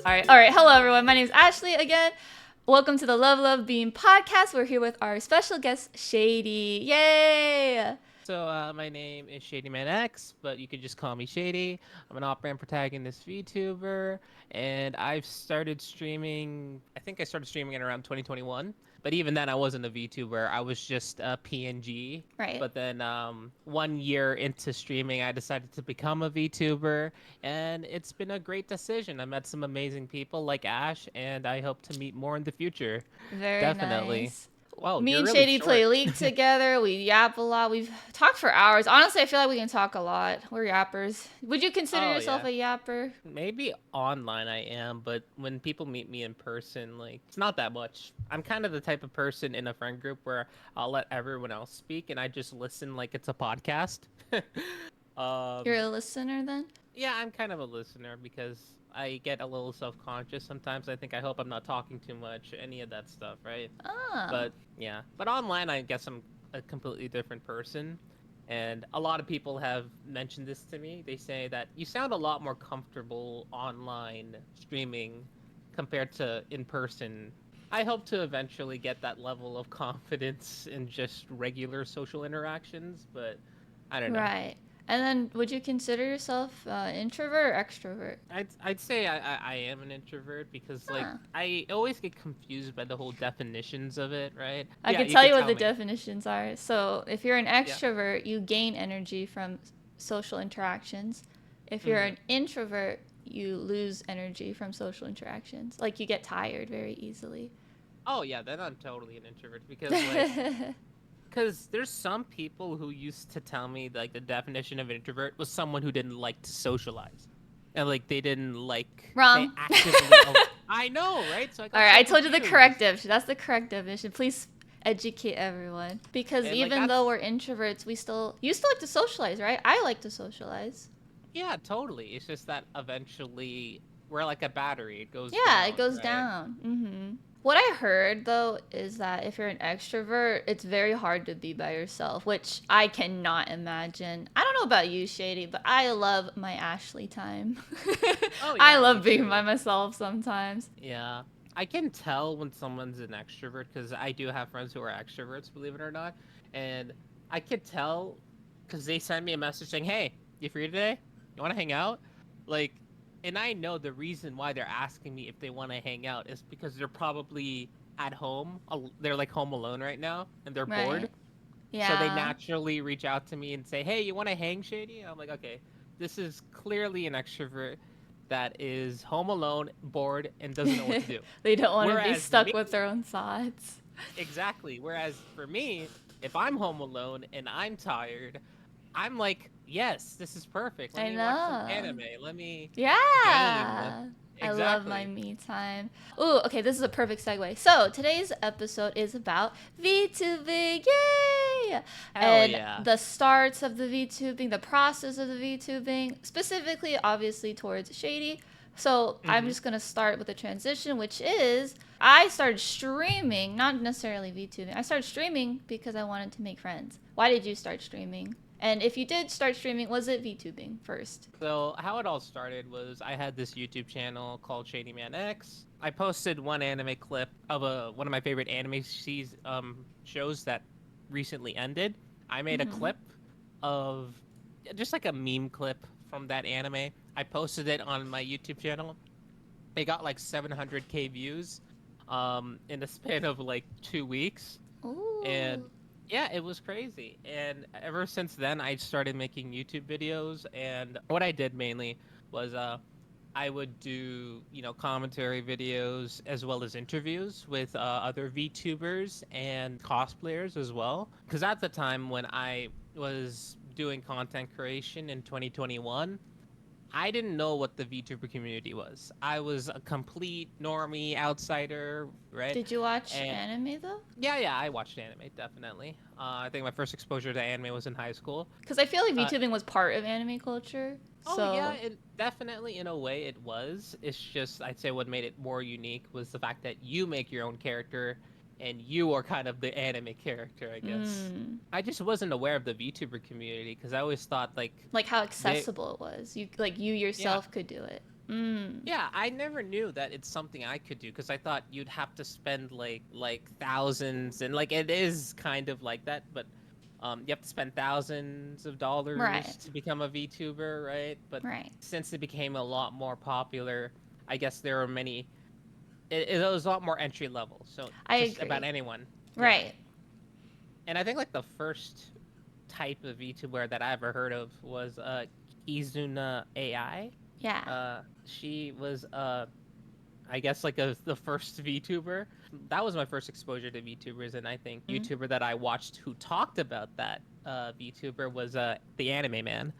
All right. Hello, everyone. My name is Ashley again. Welcome to the Love Beam podcast. We're here with our special guest, Shady. Yay! So my name is ShadymanX, but you can just call me Shady. I'm an op-ramp protagonist VTuber, and I've started streaming. I think I started streaming in around 2021. But even then, I wasn't a VTuber. I was just a PNG. Right. But then 1 year into streaming, I decided to become a VTuber, and it's been a great decision. I met some amazing people like Ash, and I hope to meet more in the future. Very Definitely. nice. Wow, Me you're and really Shady short. play League together. We yap a lot. We've talked for hours. Honestly, I feel like we can talk a lot. We're yappers. Would you consider Oh yourself yeah. a yapper? Maybe online I am, but when people meet me in person, like it's not that much. I'm kind of the type of person in a friend group where I'll let everyone else speak and I just listen like it's a podcast. You're um, a listener then? yeah, I'm kind of a listener because I get a little self-conscious sometimes. I think I hope I'm not talking too much, any of that stuff, right? Oh. But yeah, but online I guess I'm a completely different person. And a lot of people have mentioned this to me. They say that you sound a lot more comfortable online streaming compared to in person. I hope to eventually get that level of confidence in just regular social interactions, but I don't know. Right. And then would you consider yourself introvert or extrovert? I'd say I am an introvert because like Huh. I always get confused by the whole definitions of it, right? I Yeah, can you tell could you what tell the me. definitions are. So, if you're an Yeah. extrovert, you gain energy from social interactions. If you're Hmm. an introvert, you lose energy from social interactions. Like you get tired very easily. Oh yeah, then I'm totally an introvert because like because there's some people who used to tell me like the definition of introvert was someone who didn't like to socialize, and like they didn't like they Wrong. actively. I know, right? So I All got right, so I told you the correct confused, definition. That's the correct definition. Please educate everyone. Because and like even though that's we're introverts, you still like to socialize, right? I like to socialize. yeah, totally. It's just that eventually we're like a battery; it goes Yeah, it down, goes right? down. What I heard though is that if you're an extrovert, it's very hard to be by yourself, which I cannot imagine. I don't know about you, Shady, but I love my Ashley time. Oh I yeah, me love being by too. myself sometimes. Yeah, I can tell when someone's an extrovert because I do have friends who are extroverts, believe it or not, and I could tell because they send me a message saying, "Hey, you free today? You want to hang out?" Like, and I know the reason why they're asking me if they want to hang out is because they're probably at home. They're like home alone right now, and they're Right. bored. So they Yeah. naturally reach out to me and say, "Hey, you want to hang, Shady?" I'm like, "Okay, this is clearly an extrovert that is home alone, bored, and doesn't know what to do." They don't want to be Whereas stuck me, with their own thoughts. exactly. Whereas for me, if I'm home alone and I'm tired, I'm like, "Yes, this is perfect. Let I me watch some know. anime. Let me game." Yeah. I love my Exactly. me time. Ooh, okay, this is a perfect segue. So, today's episode is about VTubing. Yay! Hell And yeah. the starts of the VTubing, the process of the VTubing, specifically, obviously, towards Shady. So, I'm Hmm. just going to start with a transition, which is I started streaming, not necessarily VTubing. I started streaming because I wanted to make friends. Why did you start streaming? And if you did start streaming, was it VTubing first? So how it all started was I had this YouTube channel called ShadymanX. I posted one anime clip of one of my favorite shows that recently ended. I made a Mm-hmm. clip of just like a meme clip from that anime. I posted it on my YouTube channel. It got like 700K views in the span of like 2 weeks. And Ooh. yeah, it was crazy. And ever since then, I started making YouTube videos. And what I did mainly was I would do, commentary videos as well as interviews with other VTubers and cosplayers as well. Because at the time when I was doing content creation in 2021, I didn't know what the VTuber community was. I was a complete normie outsider, right? Did you watch And anime though? yeah, I watched anime definitely. I think my first exposure to anime was in high school. Because I feel like Uh, VTubing was part of anime culture. oh yeah, So, it definitely in a way it was. It's just I'd say what made it more unique was the fact that you make your own character and you are kind of the anime character, I guess. mm, I just wasn't aware of the VTuber community because I always thought like like how they accessible it was. You you yeah, yourself could do it. Yeah, I never knew that it's something I could do because I thought you'd have to spend like thousands and like it is kind of like that, but you have to spend thousands of dollars Right. to become a VTuber, right? But Right. since it became a lot more popular, I guess there are many. It was a lot more entry level, so I just about agree. anyone. Yeah, Right. and I think like the first type of VTuber that I ever heard of was Kizuna AI. Yeah. She was I guess like the first VTuber. That was my first exposure to VTubers, and I think Mm. YouTuber that I watched who talked about that VTuber was the Anime Man.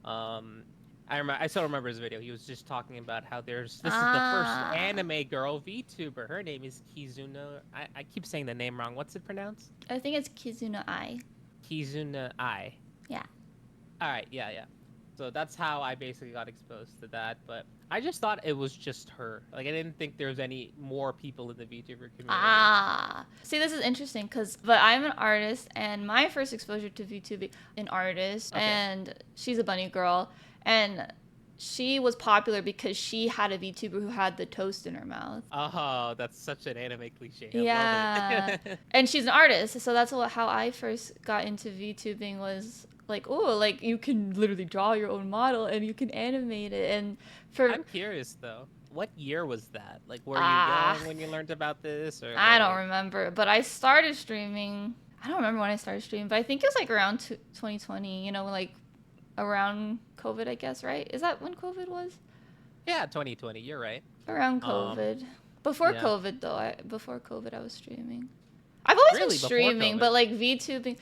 Um, I still remember his video. He was just talking about how this is the first Ah. anime girl VTuber. Her name is Kizuna. I keep saying the name wrong. What's it pronounced? I think it's Kizuna Ai. Kizuna I. Yeah. All right, yeah. So that's how I basically got exposed to that. But I just thought it was just her. Like I didn't think there was any more people in the VTuber community. Ah. See, this is interesting but I'm an artist, and my first exposure to VTubing, an artist, Okay. and she's a bunny girl, and she was popular because she had a VTuber who had the toast in her mouth. Oh, that's such an anime cliche. I love Yeah, it. and she's an artist, so that's how I first got into VTubing was like, oh, like you can literally draw your own model and you can animate it, and for I'm curious though. What year was that? Like, were you ah, young when you learned about this, or I don't like? remember, but I started streaming. I don't remember when I started streaming, but I think it was like around 2020. Like around COVID, I guess, right? Is that when COVID was? Yeah, 2020. You're right. Around Um, COVID. Before yeah. COVID, though, before COVID, I was streaming. I've always been Really, before streaming, COVID. but like VTubing,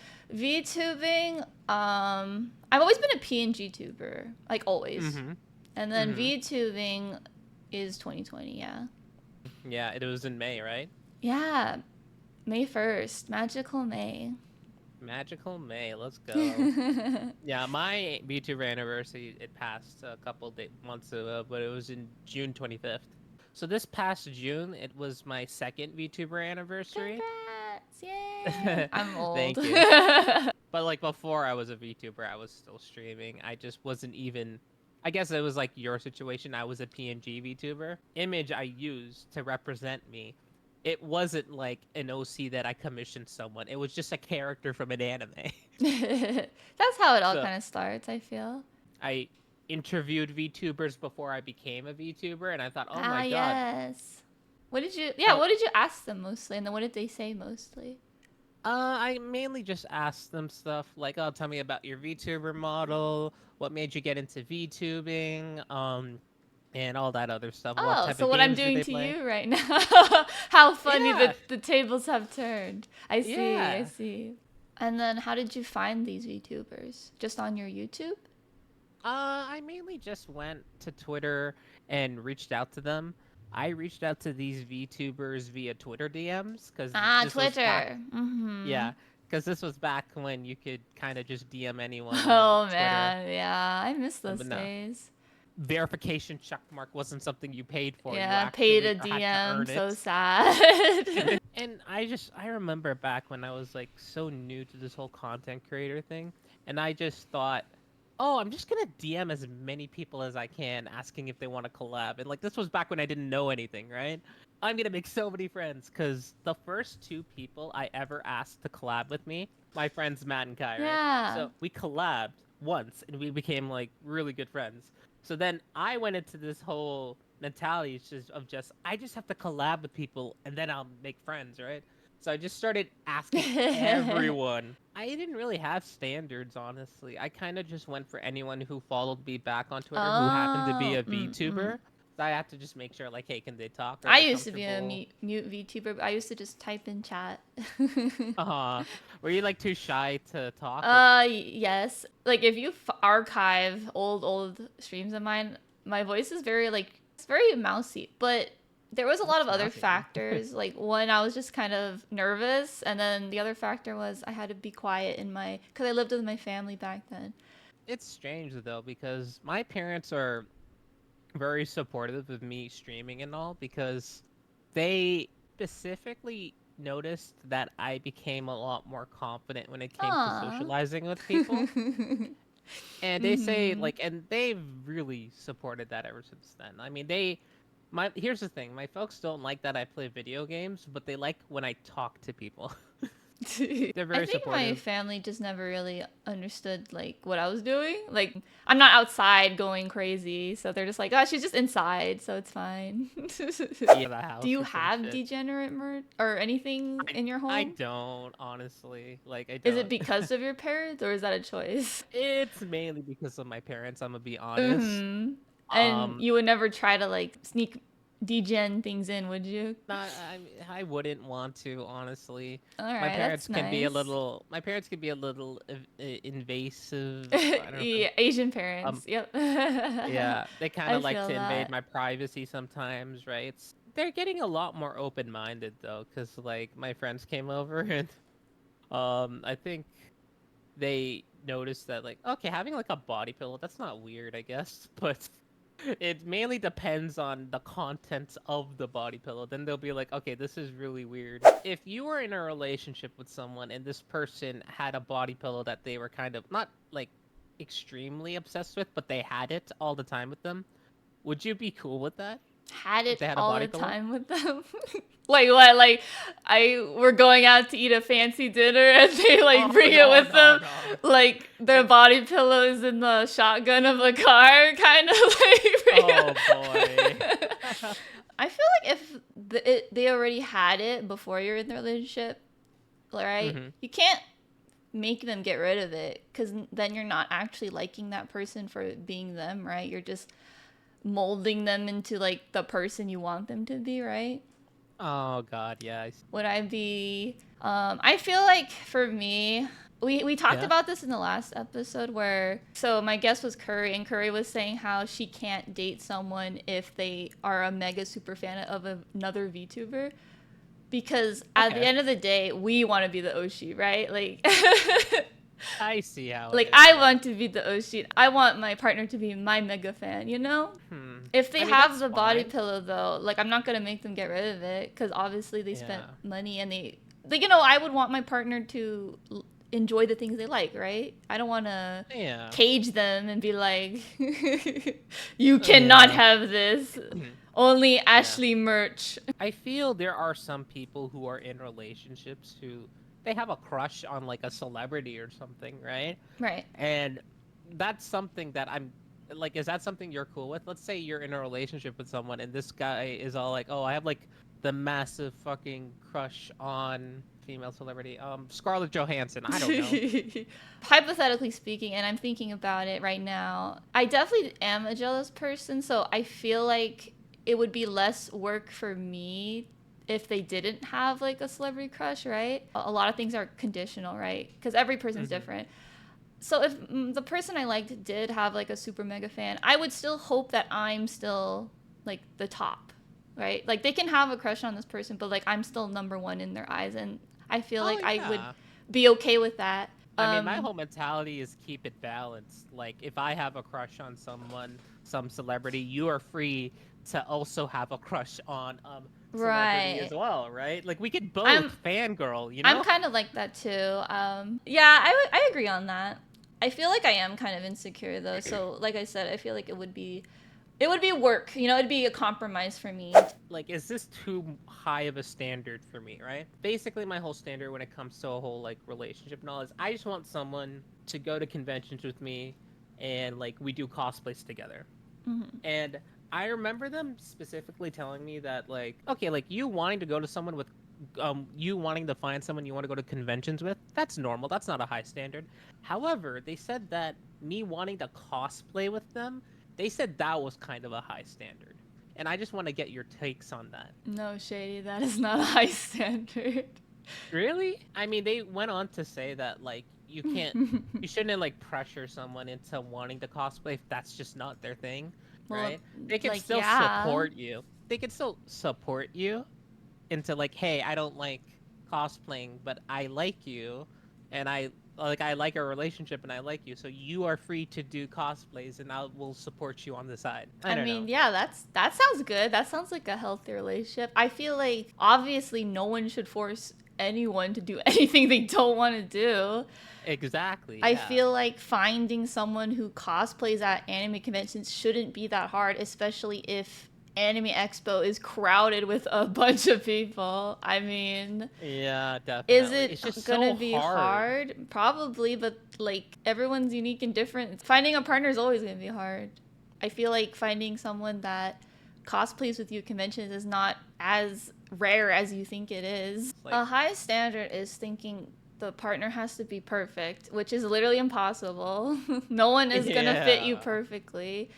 I've always been a PNG tuber, like always. Mm-hmm. And then Mm-hmm. VTubing is 2020, yeah. Yeah, it was in May, right? Yeah, May 1st, magical May. Magical May. Let's go. Yeah, my VTuber anniversary it passed a couple months ago, but it was in June 25th. So this past June, it was my second VTuber anniversary. Congrats! Yay! I'm old. Thank you. But like before I was a VTuber, I was still streaming. I just wasn't even. I guess it was like your situation. I was a PNG VTuber. Image I used to represent me. It wasn't like an OC that I commissioned someone. It was just a character from an anime. That's how it all So kind of starts, I feel. I interviewed VTubers before I became a VTuber, and I thought, oh Ah, my god, yes. how What did you ask them mostly? And then what did they say mostly? I mainly just asked them stuff like, "Oh, tell me about your VTuber model. What made you get into VTubing? And all that other stuff. What Oh, type so of what I'm games do doing they to play?" you right now. How funny Yeah, the tables have turned. I see, I yeah. see. And then how did you find these VTubers? Just on your YouTube? I mainly just went to Twitter and reached out to them. I reached out to these VTubers via Twitter DMs because Ah, this was back. Twitter. Mm-hmm. Yeah, because this was back when you could kind of just DM anyone on Oh Twitter. man, yeah, I miss those But no, days. verification check mark wasn't something you paid for. You Yeah, paid actually a had to DM, earn so it. sad. And I remember back when I was like so new to this whole content creator thing, and I just thought, oh, I'm just gonna DM as many people as I can, asking if they want to collab. And like this was back when I didn't know anything, right? I'm gonna make so many friends because the first two people I ever asked to collab with me, my friends Matt and Kai, right? Yeah. So we collabed once, and we became like really good friends. So then I went into this whole mentality of just I just have to collab with people and then I'll make friends, right? So I just started asking everyone. I didn't really have standards, honestly. I kind of just went for anyone who followed me back on Twitter who happened to be Oh, a VTuber. So I had to just make sure, like, hey, can they talk? Are I they used to be a comfortable? mute VTuber, but I used to just type in chat. Were you like too shy to talk? Yes. Like if you archive old streams of mine, my voice is very like it's very mousy, but there was a lot What's of other mousy mean? factors. Like one, I was just kind of nervous, and then the other factor was I had to be quiet because I lived with my family back then. It's strange though because my parents are very supportive of me streaming and all because they specifically noticed that I became a lot more confident when it came to Aw. socializing with people. And they say Mm-hmm. like, and they've really supported that ever since then. I mean, here's the thing, my folks don't like that I play video games, but they like when I talk to people. They're I very think my supportive. family just never really understood like what I was doing. Like I'm not outside going crazy, so they're just like, "Oh, she's just inside, so it's fine." Yeah, the Do house you or some have shit. degenerate merch or anything I in your I home? don't, honestly. Like, I Is it don't. because of your parents or is that a choice? It's mainly because of my parents, I'm gonna be honest. Mm-hmm. And Um, you would never try to like sneak degen things in, would you? not I wouldn't want to, honestly. All right, that's nice. My parents can be a little invasive. I don't know. Yeah, Asian parents. Um, Yep. yeah, they kind I of like feel to invade that. my privacy sometimes, right? They're getting a lot more open-minded though, because like my friends came over and I think they noticed that like, okay, having like a body pillow, that's not weird, I guess, but it mainly depends on the contents of the body pillow. Then they'll be like, okay, this is really weird. If you were in a relationship with someone and this person had a body pillow that they were kind of not like extremely obsessed with, but they had it all the time with them, would you be cool with that? Had If it they had a all body the pillow? time with them. Like what? Like we're going out to eat a fancy dinner and they like Oh bring it no, with no, them. no. Like their If body pillow is in the shotgun of the car, kind of like bring oh boy. it. I feel like if they already had it before you're in the relationship, right? Hmm. You can't make them get rid of it because then you're not actually liking that person for being them, right? You're just molding them into like the person you want them to be, right? Oh god, yeah. Would I be I feel like for me we talked Yeah. about this in the last episode where so my guest was Curry and Curry was saying how she can't date someone if they are a mega super fan of another VTuber because at the Okay. end of the day we want to be the Oshi, right? Like I see how it like is. I Yeah. want to be the Oshi. I want my partner to be my mega fan, you know? Hmm. If they I mean, have that's the body fine. pillow though, like I'm not gonna make them get rid of it because obviously they spent Yeah. money and like you know I would want my partner to enjoy the things they like, right? I don't want to Yeah. cage them and be like, you cannot Yeah. have this. Only Yeah. Ashley merch. I feel there are some people who are in relationships who they have a crush on like a celebrity or something, right? Right. And that's something that I'm like, is that something you're cool with? Let's say you're in a relationship with someone and this guy is all like, "Oh, I have like the massive fucking crush on female celebrity, Scarlett Johansson." I don't know. Hypothetically speaking, and I'm thinking about it right now, I definitely am a jealous person, so I feel like it would be less work for me if they didn't have like a celebrity crush, right? A lot of things are conditional, right? Because every person's Hmm. different. So if the person I liked did have like a super mega fan, I would still hope that I'm still like the top, right? Like they can have a crush on this person, but like I'm still number one in their eyes, and I feel Oh like I would yeah. be okay with that. I mean, my whole mentality is keep it balanced. Like, if I have a crush on someone, some celebrity, you are free to also have a crush on celebrity as Right. well, right? Like, we could both I'm fangirl, you I'm know? kind of like that too. Yeah, I agree on that. I feel like I am kind of insecure though. So like I said, I feel like it would be work. You know, it'd be a compromise for me. Like, is this too high of a standard for me, right? Basically, my whole standard when it comes to a whole like relationship and all is I just want someone to go to conventions with me and like we do cosplays together. Hmm. And I remember them specifically telling me that like, okay, like you wanting to go to someone with you wanting to find someone you want to go to conventions with, that's normal. That's not a high standard. However, they said that me wanting to cosplay with them, they said that was kind of a high standard. And I just want to get your takes on that. No, Shady, that is not a high standard. Really? I mean, they went on to say that like you shouldn't like pressure someone into wanting to cosplay if that's just not their thing, Well, right? They can like still yeah. support you. They can still support you into like, hey, I don't like cosplaying, but I like you, and I like our relationship, and I like you, so you are free to do cosplays, and I will support you on the side. I I don't know. mean, yeah, that sounds good. That sounds like a healthy relationship. I feel like obviously no one should force anyone to do anything they don't want to do. Exactly. I Yeah. feel like finding someone who cosplays at anime conventions shouldn't be that hard, especially if Anime Expo is crowded with a bunch of people. I mean, Yeah, is definitely. it It's just gonna so be hard. hard? Probably, but like everyone's unique and different. Finding a partner is always gonna be hard. I feel like finding someone that cosplays with you at conventions is not as rare as you think it is. It's like, A high standard is thinking the partner has to be perfect, which is literally impossible. No one is gonna fit you yeah. perfectly.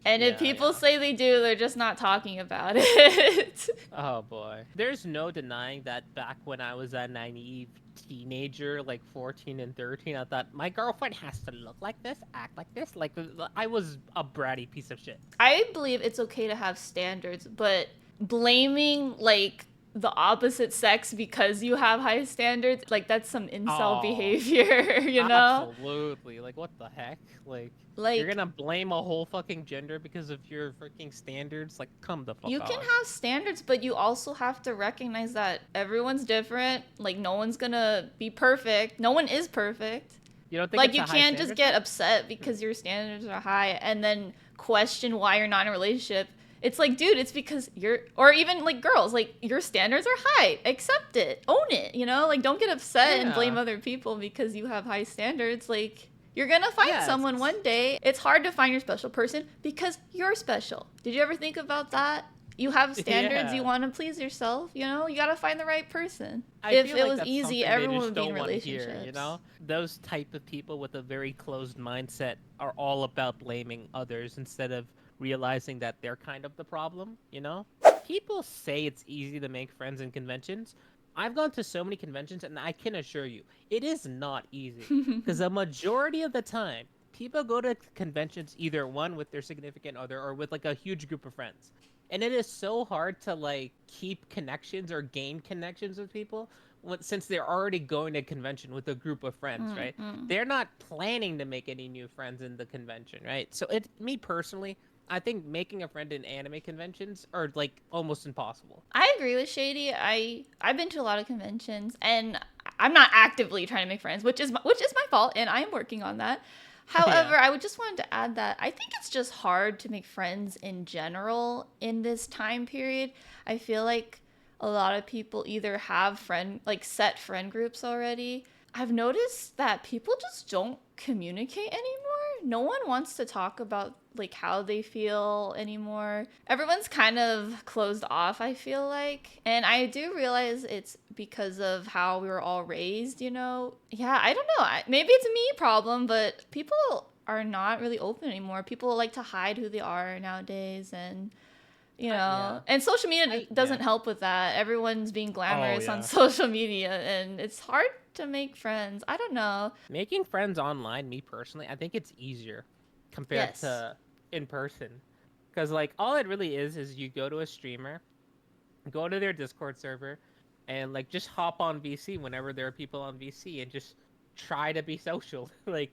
And if Yeah, people yeah. say they do, they're just not talking about it. Oh boy. There's no denying that back when I was a naive teenager, like 14 and 13, I thought my girlfriend has to look like this, act like this. Like I was a bratty piece of shit. I believe it's okay to have standards, but blaming like the opposite sex because you have high standards, like that's some incel Oh, behavior, you know? absolutely. Like what the heck? Like you're Like gonna blame a whole fucking gender because of your freaking standards? Like come the fuck you can on. have standards, but you also have to recognize that everyone's different. Like no one's gonna be perfect. No one is perfect. You don't think Like it's you a high can't just standard get then? upset because your standards are high and then question why you're not in a relationship. It's like, dude, it's because you're, or even like girls, like your standards are high. Accept it, own it, you know? Like don't get upset and blame Yeah. other people because you have high standards. Like you're gonna find someone Yes. one day. It's hard to find your special person because you're special. Did you ever think about that? You have standards, you Yeah. want to please yourself, you know? You gotta find the right person. I If feel it like was that's easy, something they everyone just would be in don't want to hear, you relationships. know? Those type of people with a very closed mindset are all about blaming others instead of realizing that they're kind of the problem, you know? People say it's easy to make friends in conventions. I've gone to so many conventions and I can assure you, it is not easy. Because a majority of the time, people go to conventions either one with their significant other or with like a huge group of friends. And it is so hard to like keep connections or gain connections with people since they're already going to convention with a group of friends, right? Mm-mm. They're not planning to make any new friends in the convention, right? So it me personally, I think making a friend in anime conventions are like almost impossible. I agree with Shady. I've been to a lot of conventions, and I'm not actively trying to make friends, which is my fault, and I am working on that. Yeah. However, I would just wanted to add that I think it's just hard to make friends in general in this time period. I feel like a lot of people either have set friend groups already. I've noticed that people just don't communicate anymore. No one wants to talk about like how they feel anymore. Everyone's kind of closed off, I feel like. And I do realize it's because of how we were all raised, you know. Yeah, I don't know. Maybe it's a me problem, but people are not really open anymore. People like to hide who they are nowadays, and Yeah. and social media Yeah. doesn't help with that. Everyone's being Oh glamorous on yeah. social media, and it's hard to make friends. I don't know. Making friends online, me personally, I think it's easier compared Yes. to in person. Cuz like all it really is you go to a streamer, go to their Discord server and like just hop on VC whenever there are people on VC and just try to be social. Like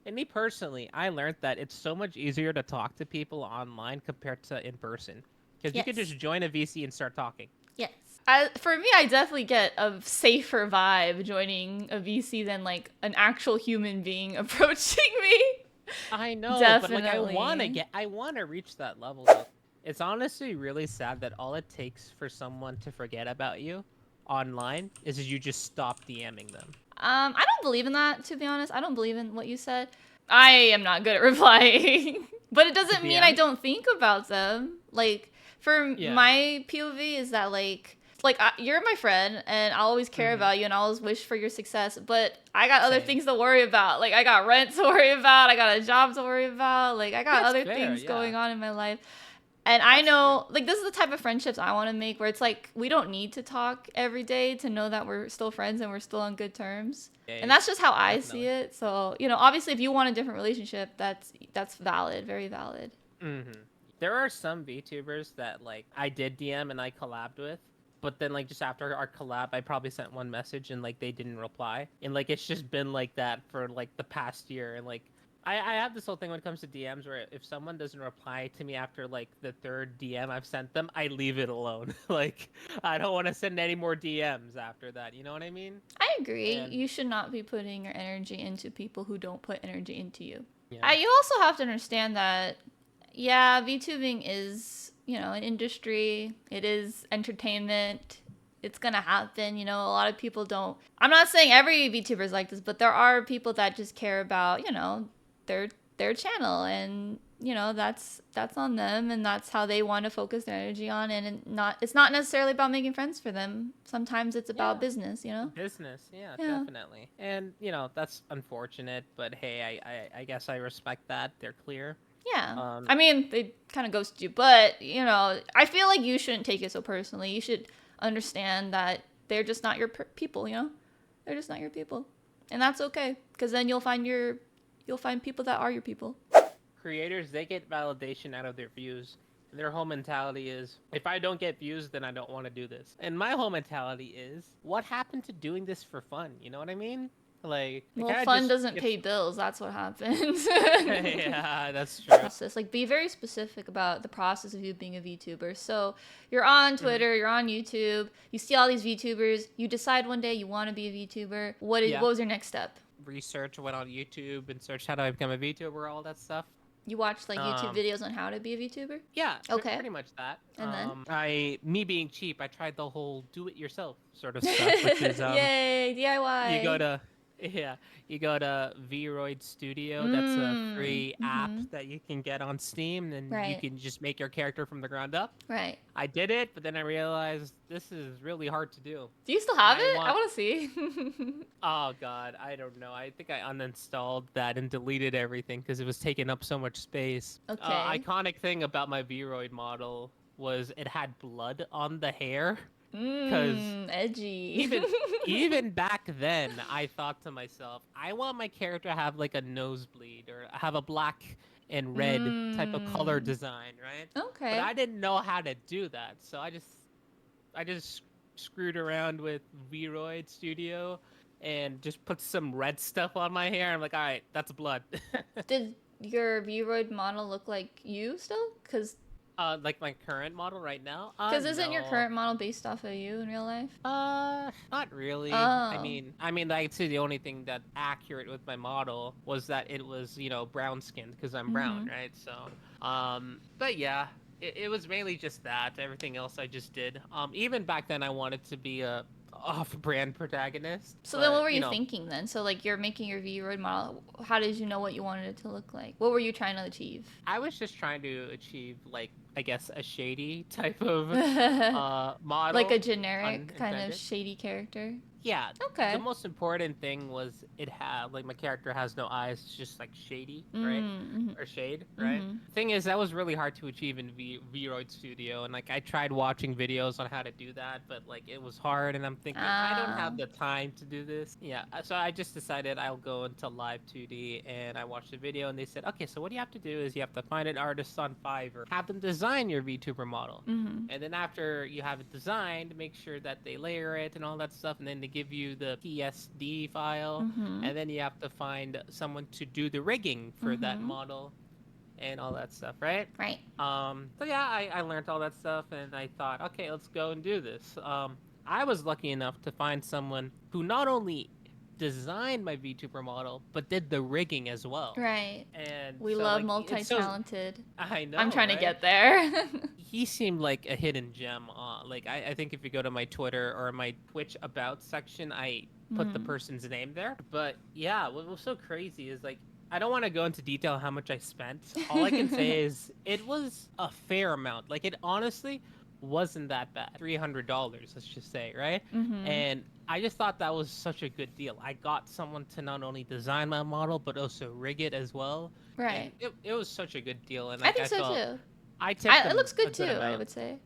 and me personally, I learned that it's so much easier to talk to people online compared to in person. Cuz you could Yes. just join a VC and start talking. Yes. For me, I definitely get a safer vibe joining a VC than like an actual human being approaching me. I know, but like Definitely. I want to reach that level though. It's honestly really sad that all it takes for someone to forget about you online is you just stop DMing them. I don't believe in that, to be honest. I don't believe in what you said. I am not good at replying, but it To doesn't mean I DMs? don't think about them. Like, for Yeah. my POV is that you're my friend, and I'll always care Mhm. about you, and I'll always wish for your success. But I got other Same. things to worry about. Like, I got rent to worry about. I got a job to worry about. Like, I got That's other fair. things Yeah. going on in my life. And I That's true. know, like, this is the type of friendships I want to make where it's like, we don't need to talk every day to know that we're still friends and we're still on good terms. And Days. that's just how I see Definitely. it. So, obviously, if you want a different relationship, that's valid, very valid. Mhm. There are some VTubers that like I did DM and I collabed with, but then like just after our collab, I probably sent one message and like they didn't reply, and like it's just been like that for like the past year, and like I have this whole thing when it comes to DMs where if someone doesn't reply to me after like the third DM I've sent them, I leave it alone. Like I don't want to send any more DMs after that. You know what I mean? I agree. And You should not be putting your energy into people who don't put energy into you. yeah, You also have to understand that, yeah, VTubing is, an industry. It is entertainment. It's gonna happen. A lot of people don't. I'm not saying every VTuber is like this, but there are people that just care about, their channel, and that's on them, and that's how they want to focus their energy on, and it's not necessarily about making friends for them. Sometimes it's about business. business, definitely. And that's unfortunate, but hey, I guess I respect that. They're clear. Yeah. I mean, they kind of ghost you, but, I feel like you shouldn't take it so personally. You should understand that they're just not your people, They're just not your people. And that's okay, because then you'll find people that are your people. Creators, they get validation out of their views. Their whole mentality is, if I don't get views, then I don't want to do this. And my whole mentality is, what happened to doing this for fun? You know what I mean? Like, well, fun doesn't pay bills. That's what happens. Yeah, that's true. Process. Like, be very specific about the process of you being a VTuber. So you're on Twitter, you're on YouTube, you see all these VTubers, you decide one day you want to be a VTuber. What was your next step? Research, went on YouTube and searched how do I become a VTuber, all that stuff. You watched like YouTube videos on how to be a VTuber? Yeah, okay. Pretty much that. And then? Me being cheap, I tried the whole do-it-yourself sort of stuff, which is yay, DIY. You go to Vroid Studio. That's a free app that you can get on Steam, and you can just make your character from the ground up. Right. I did it, but then I realized this is really hard to do. Do you still have it? I want to see. Oh god, I don't know. I think I uninstalled that and deleted everything because it was taking up so much space. Okay. Iconic thing about my Vroid model was it had blood on the hair. Because edgy. even back then, I thought to myself, I want my character to have like a nosebleed or have a black and red type of color design, right? Okay. But I didn't know how to do that, so I just screwed around with Vroid Studio and just put some red stuff on my hair. I'm like, all right, that's blood. Did your Vroid model look like you still? Because like my current model right now? Because isn't your current model based off of you in real life? Not really. Oh. I mean, I'd say the only thing that accurate with my model was that it was, brown skinned because I'm brown, right? So, but yeah, it was mainly just that. Everything else I just did. Even back then, I wanted to be a off-brand protagonist. So then what were you thinking then? So like you're making your V-Roid model. How did you know what you wanted it to look like? What were you trying to achieve? I was just trying to achieve like, I guess, a shady type of model. Like a generic kind of shady character? Yeah. Okay. The most important thing was it had, like, my character has no eyes. It's just, like, shady, right? Or shade, right? Thing is, that was really hard to achieve in Vroid Studio. And, like, I tried watching videos on how to do that, but, like, it was hard. And I'm thinking, I don't have the time to do this. Yeah. So I just decided I'll go into Live 2D. And I watched the video, and they said, okay, so what you have to do is you have to find an artist on Fiverr, have them design your VTuber model. And then after you have it designed, make sure that they layer it and all that stuff. And then they give you the PSD file, and then you have to find someone to do the rigging for that model and all that stuff, right? Right. So yeah, I learned all that stuff, and I thought, okay, let's go and do this. I was lucky enough to find someone who not only designed my VTuber model, but did the rigging as well. Right. And we so, love like, multi-talented. I know. I'm trying to get there. He seemed like a hidden gem. Like I think if you go to my Twitter or my Twitch about section, I put the person's name there. But yeah, what was so crazy is like I don't want to go into detail how much I spent. All I can say is it was a fair amount. Like it honestly wasn't that bad. $300, let's just say, right? And I just thought that was such a good deal. I got someone to not only design my model but also rig it as well. Right. And it was such a good deal, and I think so too. It looks good too, I would say.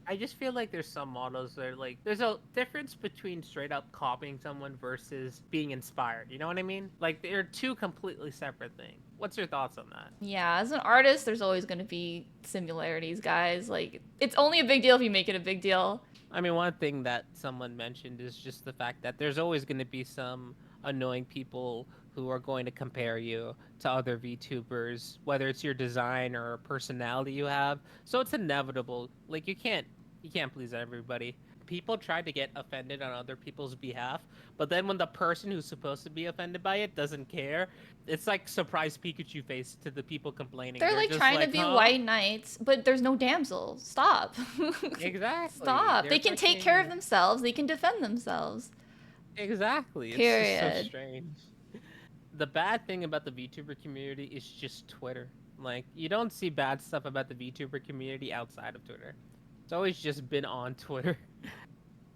I just feel like there's some models that are like, there's a difference between straight up copying someone versus being inspired. You know what I mean? Like they're two completely separate things. What's your thoughts on that? Yeah, as an artist, there's always going to be similarities, guys. Like it's only a big deal if you make it a big deal. I mean, one thing that someone mentioned is just the fact that there's always going to be some annoying people who are going to compare you to other VTubers, whether it's your design or personality you have. So it's inevitable. Like you can't please everybody. People try to get offended on other people's behalf, but then when the person who's supposed to be offended by it doesn't care, it's like surprise Pikachu face to the people complaining. They're They're like just trying to like, be huh? white knights, but there's no damsels. Stop. Exactly. Stop. They're They can take care of fucking themselves. They can defend themselves. exactly. It's just so Period. strange. The bad thing about the VTuber community is just Twitter. Like, you don't see bad stuff about the VTuber community outside of Twitter. It's always just been on Twitter.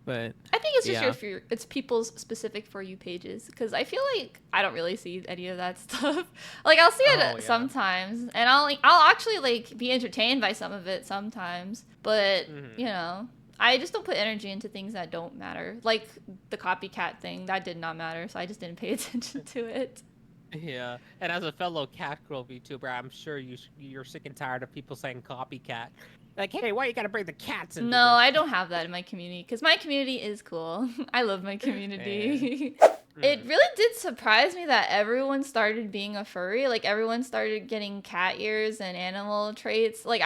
But I think it's just yeah. it's people's specific For You pages, because I feel like I don't really see any of that stuff. Like I'll see Oh it yeah. sometimes, and I'll actually like be entertained by some of it sometimes, but Hmm. I just don't put energy into things that don't matter. Like the copycat thing, that did not matter, so I just didn't pay attention to it. Yeah. And as a fellow cat girl VTuber, I'm sure you're sick and tired of people saying copycat. Like, hey, why you gotta bring the cats into No, this? I don't have that in my community because my community is cool. I love my Yeah. community. It Mm. really did surprise me that everyone started being a furry. Like everyone started getting cat ears and animal traits. Like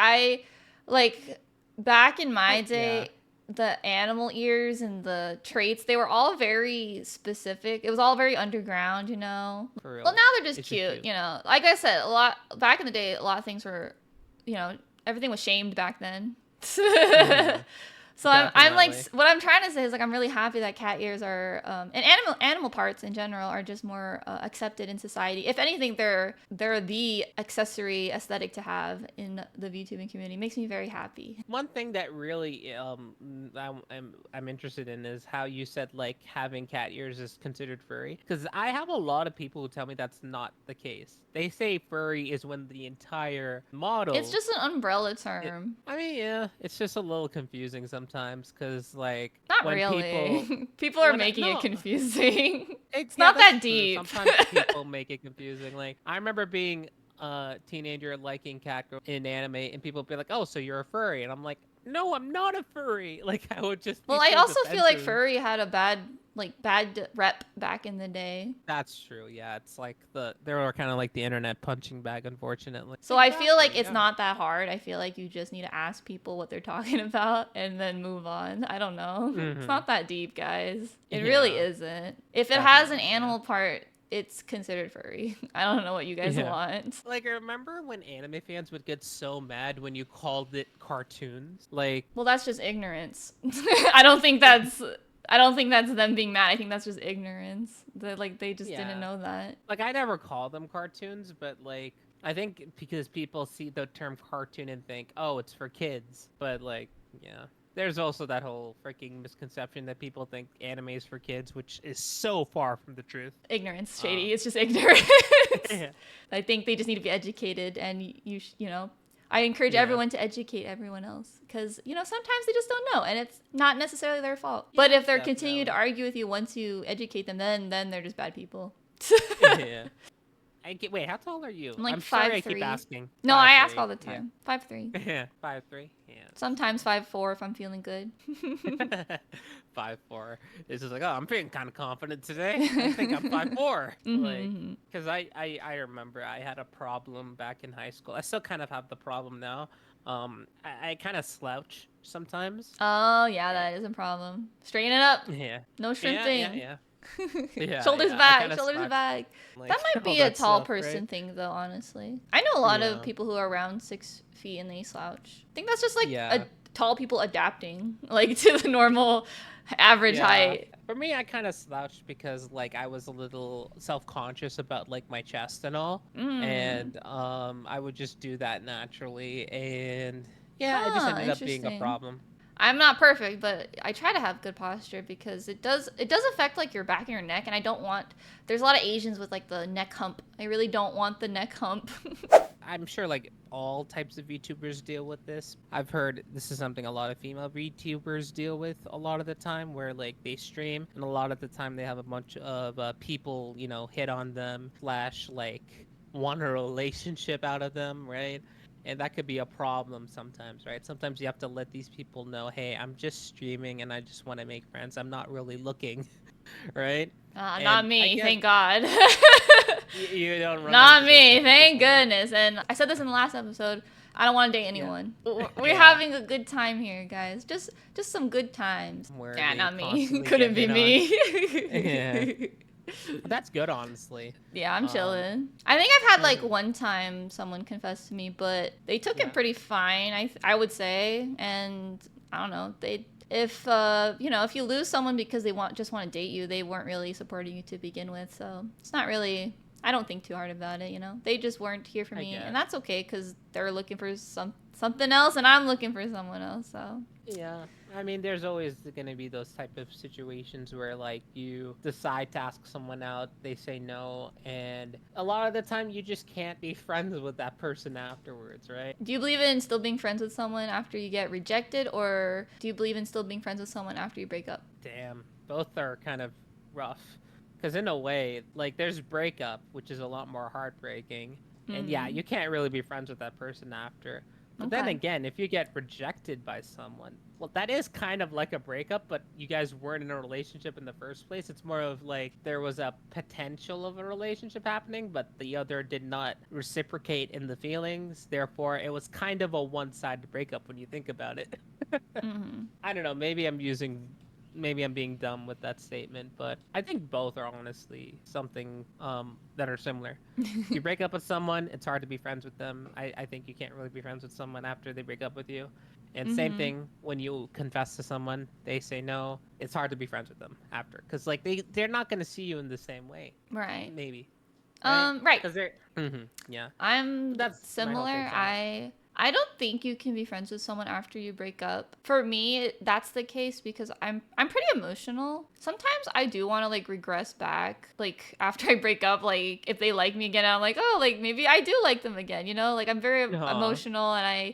back in my Yeah. day, the animal ears and the traits, they were all very specific. It was all very underground, you know. For Well, real. now they're just It's just cute, cute. you know. Like I said, a lot back in the day, a lot of things were, you know, everything was shamed back then. Hmm. So I'm like, Definitely. what I'm trying to say is like I'm really happy that cat ears are and animal parts in general are just more accepted in society. If anything, they're the accessory aesthetic to have in the VTubing community. It makes me very happy. One thing that really I'm interested in is how you said like having cat ears is considered furry, because I have a lot of people who tell me that's not the case. They say furry is when the entire It's model. just an umbrella term. I mean, yeah, it's just a little confusing sometimes because like Not when people really. People are making it no. confusing. It's Yeah, not that's that true. deep. Sometimes people make it confusing. Like I remember being a teenager liking cat girl in anime, and people would be like, "Oh, so you're a furry?" And I'm like, "No, I'm not a furry." Like I would just be Well, I so also feel like defensive. furry had a bad rep back in the day. That's true. Yeah, it's like they were kind of like the internet punching bag, unfortunately. So I feel like Exactly. it's Yeah. not that hard. I feel like you just need to ask people what they're talking about and then move on. I don't know. It's Hmm. not that deep, guys. It really Yeah. isn't. If it has an Definitely. Yeah. animal part, it's considered furry. I don't know what you guys Yeah. want. Like I remember when anime fans would get so mad when you called it cartoons. Like Well, that's just ignorance. I don't think that's I don't think that's them being mad. I think that's just ignorance. They just didn't yeah. know that. Like I never call them cartoons, but like I think because people see the term cartoon and think, "Oh, it's for kids." But like, yeah. There's also that whole freaking misconception that people think anime is for kids, which is so far from the truth. Ignorance, Um, Shady. It's just ignorance. yeah. I think they just need to be educated, and I encourage Yeah. everyone to educate everyone else because sometimes they just don't know, and it's not necessarily their fault. But Yeah, if they're continue to definitely. argue with you once you educate them, then they're just bad people. Yeah. Wait, how tall are you? I'm like I'm sorry five I keep three. asking. No, I Five ask three. all the Yeah. time. 5'3". Yeah. 5'3". Yeah. Sometimes 5'4" if I'm feeling good. 5'4". It's just like, oh, I'm feeling kind of confident today. I think I'm 5'4". Like, Mm-hmm. because I remember I had a problem back in high school. I still kind of have the problem now. I kind of slouch sometimes. Oh yeah, that is a problem. Straighten it up. Yeah. No Yeah, yeah, shrimping. yeah. Yeah, Shoulders yeah. I back. kind of Shoulders slouch back. That like might all be a that tall stuff, right? person thing, though. Honestly, I know a lot of Yeah. people who are around 6 feet and they slouch. I think that's just like Yeah. tall people adapting, like to the normal average Yeah. height. For me, I kind of slouched because like I was a little self-conscious about like my chest and all, Mm. and I would just do that naturally, and yeah, it just Huh. ended up being a Interesting. problem. I'm not perfect, but I try to have good posture because it does affect like your back and your neck, and I don't want. There's a lot of Asians with like the neck hump. I really don't want the neck hump. I'm sure like all types of VTubers deal with this. I've heard this is something a lot of female VTubers deal with a lot of the time, where like they stream and a lot of the time they have a bunch of people, hit on them, slash like want a relationship out of them, right? And that could be a problem sometimes, right? Sometimes you have to let these people know, hey, I'm just streaming and I just want to make friends. I'm not really looking, right? Not And I me, guess thank God. goodness. And I said this in the last episode. I don't want to date anyone. We're Yeah. having a good time here, guys. Just some good times. Where Yeah, they not me. constantly Couldn't be get hit on. me. That's good, honestly. Yeah, I'm chilling. I think I've had like Mhm. one time someone confessed to me, but they took Yeah. it pretty fine. I would say, and I don't know. If you know, if you lose someone because they just want to date you, they weren't really supporting you to begin with. So it's not really. I don't think too hard about it. You know, they just weren't here for me, and that's okay because they're looking for something else, and I'm looking for someone else. So Yeah, I mean, there's always gonna be those type of situations where like you decide to ask someone out, they say no, and a lot of the time you just can't be friends with that person afterwards, right? do you believe in still being friends with someone after you get rejected, or do you believe in still being friends with someone after you break up? Damn, both are kind of rough. Because in a way, like there's breakup, which is a lot more heartbreaking, and yeah, you can't really be friends with that person after. But then Okay. again, if you get rejected by someone, well, that is kind of like a breakup, but you guys weren't in a relationship in the first place. It's more of like there was a potential of a relationship happening, but the other did not reciprocate in the feelings. Therefore, it was kind of a one-sided breakup when you think about it. I don't know. Maybe I'm being dumb with that statement, but I think both are honestly something that are similar. If you break up with someone, it's hard to be friends with them. I think you can't really be friends with someone after they break up with you. And same thing when you confess to someone, they say no. It's hard to be friends with them after, because like they're not gonna see you in the same way. Right. Maybe. Right. Because they're. Yeah. I'm That's my whole similar. take on it. I don't think you can be friends with someone after you break up. For me, that's the case because I'm pretty emotional. Sometimes I do want to like regress back, like after I break up, like if they like me again, I'm like, oh, like maybe I do like them again, you know? Like I'm very Aw, emotional and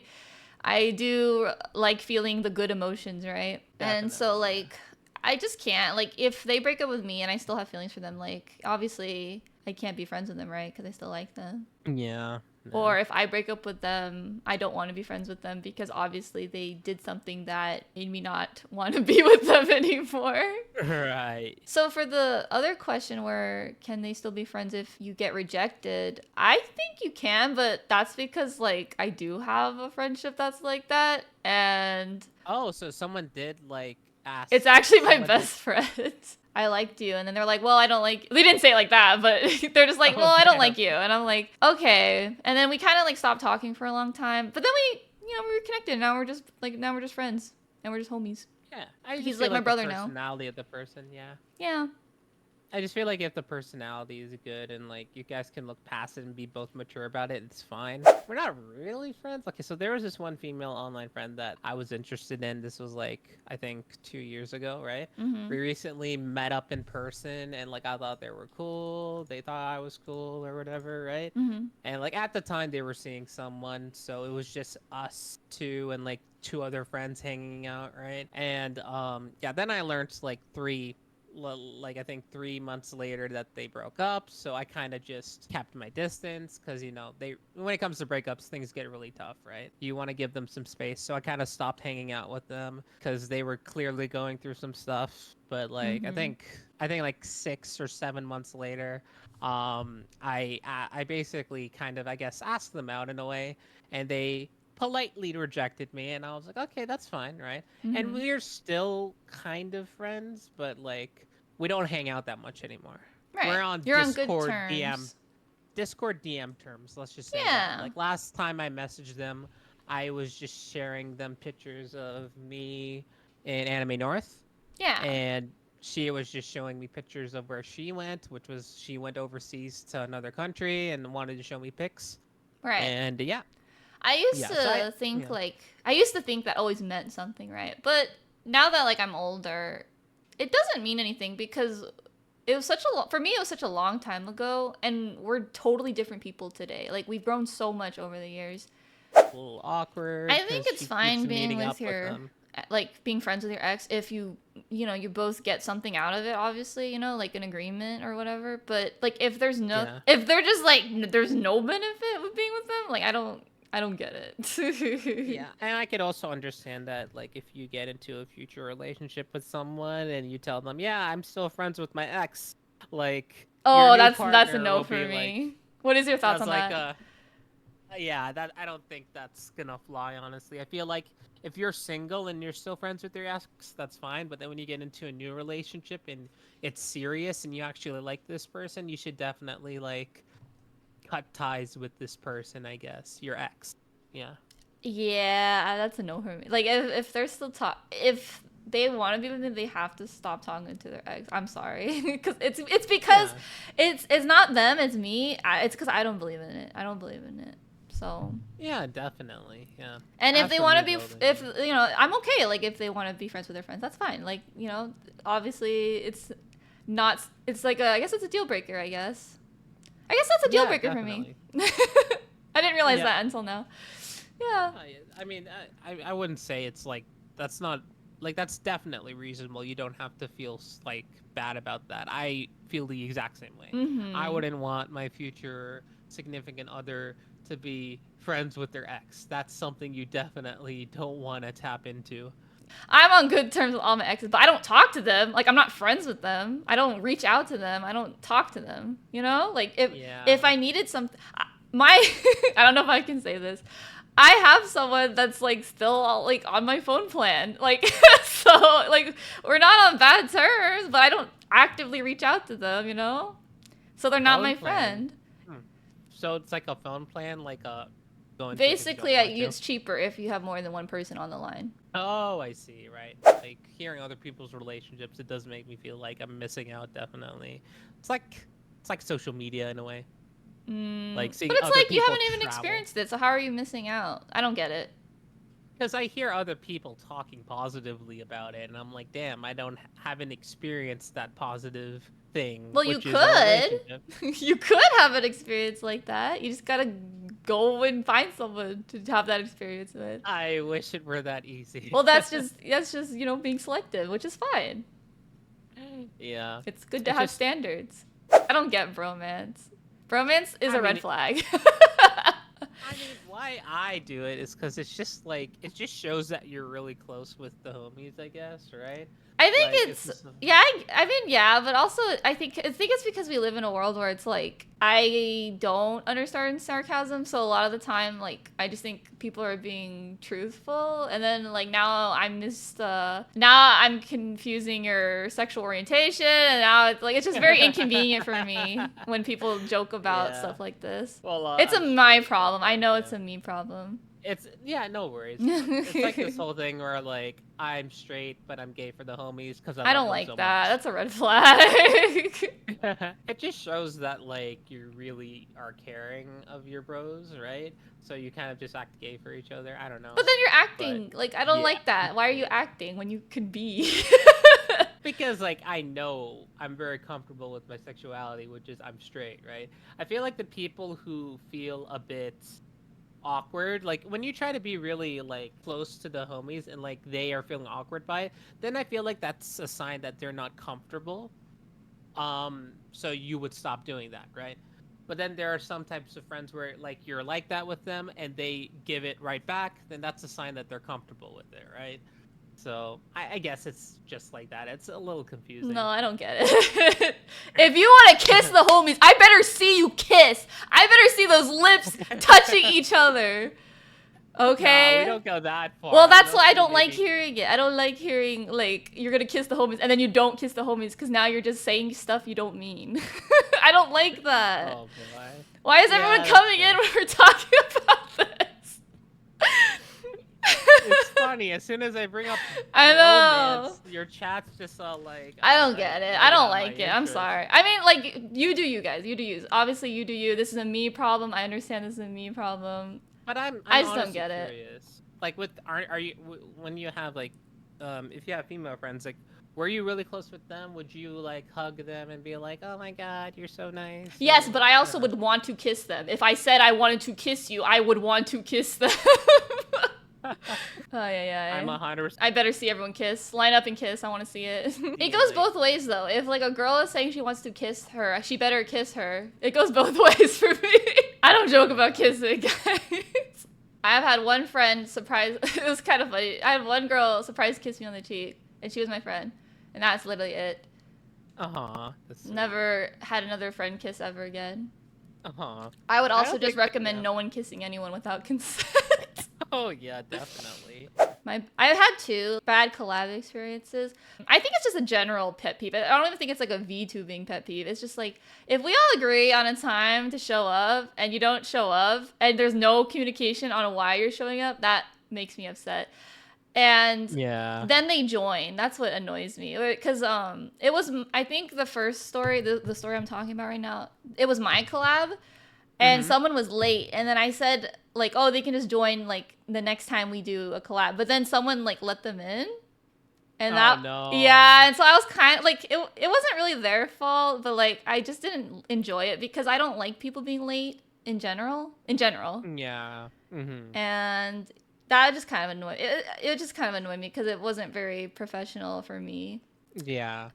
I do like feeling the good emotions, right? And so definitely. Yeah. like I just can't, like if they break up with me and I still have feelings for them, like obviously I can't be friends with them, right? Because I still like them. Yeah. Or if I break up with them, I don't want to be friends with them because obviously they did something that made me not want to be with them anymore. Right. So for the other question where can they still be friends if you get rejected? I think you can, but that's because like I do have a friendship that's like that and Oh, so someone did like ask. it's actually my Someone did. best friend. I liked you. And then they're like, well, I don't like, they didn't say it like that, but they're just like, Oh well, I don't damn. like you. And I'm like, okay. And then we kind of like stopped talking for a long time. But then we were connected. Now we're just friends and we're just homies. Yeah, I He's just like feel my like the brother now. personality of the person. Yeah, Yeah. I just feel like if the personality is good and like you guys can look past it and be both mature about it, it's fine. We're not really friends. Okay, so there was this one female online friend that I was interested in. This was like I think 2 years ago, right? We recently met up in person and like I thought they were cool. They thought I was cool or whatever, right? And like at the time they were seeing someone, so it was just us two and like two other friends hanging out, right? And yeah, then I learned like I think 3 months later that they broke up. So I kind of just kept my distance because they when it comes to breakups, things get really tough, right? You want to give them some space. So I kind of stopped hanging out with them because they were clearly going through some stuff. But like I think like 6 or 7 months later, I basically kind of I guess asked them out in a way, and they politely rejected me, and I was like, okay, that's fine, right? And we're still kind of friends, but like we don't hang out that much anymore. Right. We're on You're on good terms. Discord DM terms, let's just say that. Yeah. Like last time I messaged them, I was just sharing them pictures of me in Anime North, Yeah. and she was just showing me pictures of where she went, which was she went overseas to another country and wanted to show me pics. Right. And yeah, I used yeah. So I to think yeah. like I used to think that always meant something, right? But now that like I'm older, it doesn't mean anything because it was for me it was such a long time ago and we're totally different people today. Like we've grown so much over the years. A little awkward I think because it's she keeps fine being meeting with up with your them. like being friends with your ex if you both get something out of it, obviously, like an agreement or whatever. But like if there's no Yeah. if they're just like there's no benefit with being with them, like I don't get it. Yeah, and I could also understand that, like, if you get into a future relationship with someone and you tell them, "Yeah, I'm still friends with my ex," like, your Oh, new that's a partner no will for be like, me. What is your thoughts "That's on like, that? Yeah, that I don't think that's gonna fly, honestly. I feel like if you're single and you're still friends with your ex, that's fine. But then when you get into a new relationship and it's serious and you actually like this person, you should definitely like cut ties with this person, I guess. Your ex. Yeah. Yeah, that's a no for me. Like if they're still if they want to be with me, they have to stop talking to their ex. I'm sorry, because it's because Yeah. it's not them, it's me. It's because I don't believe in it. I don't believe in it. So, Yeah, definitely. Yeah. and if As they for want me to be, though, then if yeah. you know, I'm okay. Like if they want to be friends with their friends, that's fine. Like obviously it's not. It's like I guess it's a deal breaker. I guess that's a deal Yeah, breaker for me. definitely. I didn't realize Yeah. that until now. Yeah. I mean, I wouldn't say it's like that's not like that's definitely reasonable. You don't have to feel like bad about that. I feel the exact same way. I Mm-hmm. wouldn't want my future significant other to be friends with their ex. That's something you definitely don't want to tap into. I'm on good terms with all my exes, but I don't talk to them. Like I'm not friends with them. I don't reach out to them. I don't talk to them. You know, like Yeah. if I needed something, my I don't know if I can say this. I have someone that's like still like on my phone plan. Like so like we're not on bad terms, but I don't actively reach out to them. You know, so they're not Phone my plan. friend. Hmm. So it's like a phone plan, like a go into it if you don't Basically, want to. it's cheaper if you have more than one person on the line. Oh, I see, right. Like hearing other people's relationships, it does make me feel like I'm missing out definitely. It's like it's like social media in a way. Like But seeing it's other like you people haven't even travel. experienced it, so how are you missing out? I don't get it. Because I hear other people talking positively about it and I'm like, "Damn, I don't haven't experienced that positive thing, Well, you which is a could. relationship." You could have an experience like that. You just gotta go and find someone to have that experience with. I wish it were that easy. Well, that's just being selective, which is fine. Yeah. It's good to It's have just standards. I don't get bromance. Bromance is I a red mean, flag. I mean, why I do it is because it's just like it just shows that you're really close with the homies, I guess, right? I think Like it's it's just yeah. I mean yeah, but also I think it's because we live in a world where it's like I don't understand sarcasm, so a lot of the time like I just think people are being truthful, and then like now I'm confusing your sexual orientation, and now it's just very inconvenient for me when people joke about yeah. stuff like this. Well, It's a I'm my straight, of problem. I course. know it's Yeah. a me problem. It's yeah, no worries. It's like this whole thing where like I'm straight, but I'm gay for the homies because I I love don't them like so that. much. That's a red flag. It just shows that like you really are caring of your bros, right? So you kind of just act gay for each other. I don't But know, then you're but acting. Like, I don't yeah. like that. Why are you acting when you could be? Because like I know I'm very comfortable with my sexuality, which is I'm straight, right? I feel like the people who feel a bit awkward, like when you try to be really like close to the homies and like they are feeling awkward by it, then I feel like that's a sign that they're not comfortable. So you would stop doing that, right? But then there are some types of friends where like you're like that with them and they give it right back, then that's a sign that they're comfortable with it, right? So I guess it's just like that. It's a little No, confusing. I don't get it. If you want to kiss the homies, I better see you kiss. I better see those lips touching each other. No, we Okay? don't go that Well, far. that's why I Mostly don't like maybe. hearing it. I don't like hearing, like, you're gonna kiss the homies and then you don't kiss the homies because now you're just saying stuff you don't mean. I don't like that. Oh boy. Why is everyone Yeah, that's coming in fair. when we're talking about this? It's funny. As soon as I bring up I know. bromance, your chat's just all like, I "Oh, don't get it. I I don't got my like it. I'm interest." sorry. I mean, like, you do you guys. You do you. Obviously, you do you. This is a me problem. I understand this is a me problem. But I I'm just don't honestly get it. curious. Like, with are you when you have like, if you have female friends, like, were you really close with them? Would you like hug them and be like, "Oh my God, you're so nice," Yes, or but I I also don't know. would want to kiss them. If I said I wanted to kiss you, I would want to kiss them. Oh, yeah, I'm yeah. 100% I better see everyone kiss. Line up and kiss. I want to see it. It goes like, both ways, though. If, like, a girl is saying she wants to kiss her, she better kiss her. It goes both ways for me. I don't joke about kissing, guys. I've had one friend surprise. It was kind of funny. I had one girl surprise kiss me on the cheek, and she was my friend. And that's literally it. uh-huh. That's sweet. Never had another friend kiss ever again. Uh-huh. I would I also don't just think recommend yeah. no one kissing anyone without consent. Oh yeah, definitely. I had two bad collab experiences. I think it's just a general pet peeve. I don't even think it's like a VTubing pet peeve. It's just like if we all agree on a time to show up and you don't show up and there's no communication on why you're showing up, that makes me upset. And Yeah. then they join. That's what annoys me. Because it was, I think the first story, the story I'm talking about right now, it was my collab and Mm-hmm. someone was late, and then I said like, oh, they can just join like the next time we do a collab, but then someone like let them in, and Oh that, yeah, no. and so I was kind of like, it wasn't really their fault, but like I just didn't enjoy it because I don't like people being late in general, Yeah. Mm-hmm. and that just kind of annoyed it just kind of annoyed me because it wasn't very professional for me. Yeah.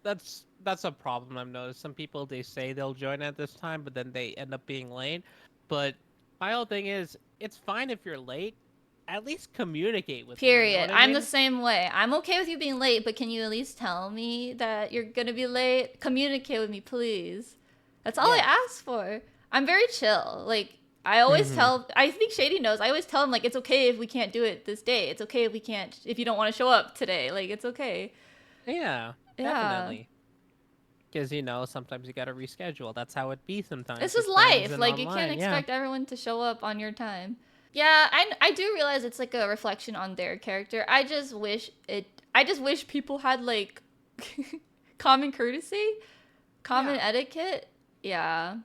That's a problem I've noticed. Some people they say they'll join at this time, but then they end up being late. But my whole thing is, it's fine if you're late. At least communicate with me. You know Period. what I I'm the mean? same way. I'm okay with you being late, but can you at least tell me that you're gonna be late? Communicate with me, please. That's all I Yeah. ask for. I'm very chill. Like, I always Mm-hmm. tell, I think Shady knows, I always tell him, like, it's okay if we can't do it this day. It's okay if we can't, if you don't want to show up today. Like, it's okay. Yeah. Yeah. Definitely. Because sometimes you gotta reschedule. That's how it be It's sometimes just with friends life. and Like, you can't online. Yeah. expect everyone to show up on your time. Yeah, I do realize it's like a reflection on their character. I just wish people had like common courtesy, common Yeah. etiquette. Yeah.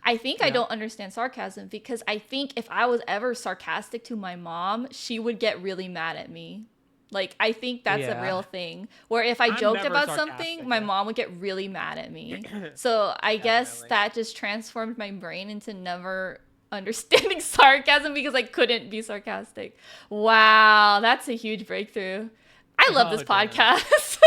I think I Yeah. don't understand sarcasm because I think if I was ever sarcastic to my mom, she would get really mad at me. Like, I think that's a Yeah. real thing. Where if I I'm joked never about something, sarcastic. my Yeah. mom would get really mad at me. So I guess Definitely. that just transformed my brain into never understanding sarcasm because I couldn't be sarcastic. Wow, that's a huge breakthrough. I love this Oh damn. podcast.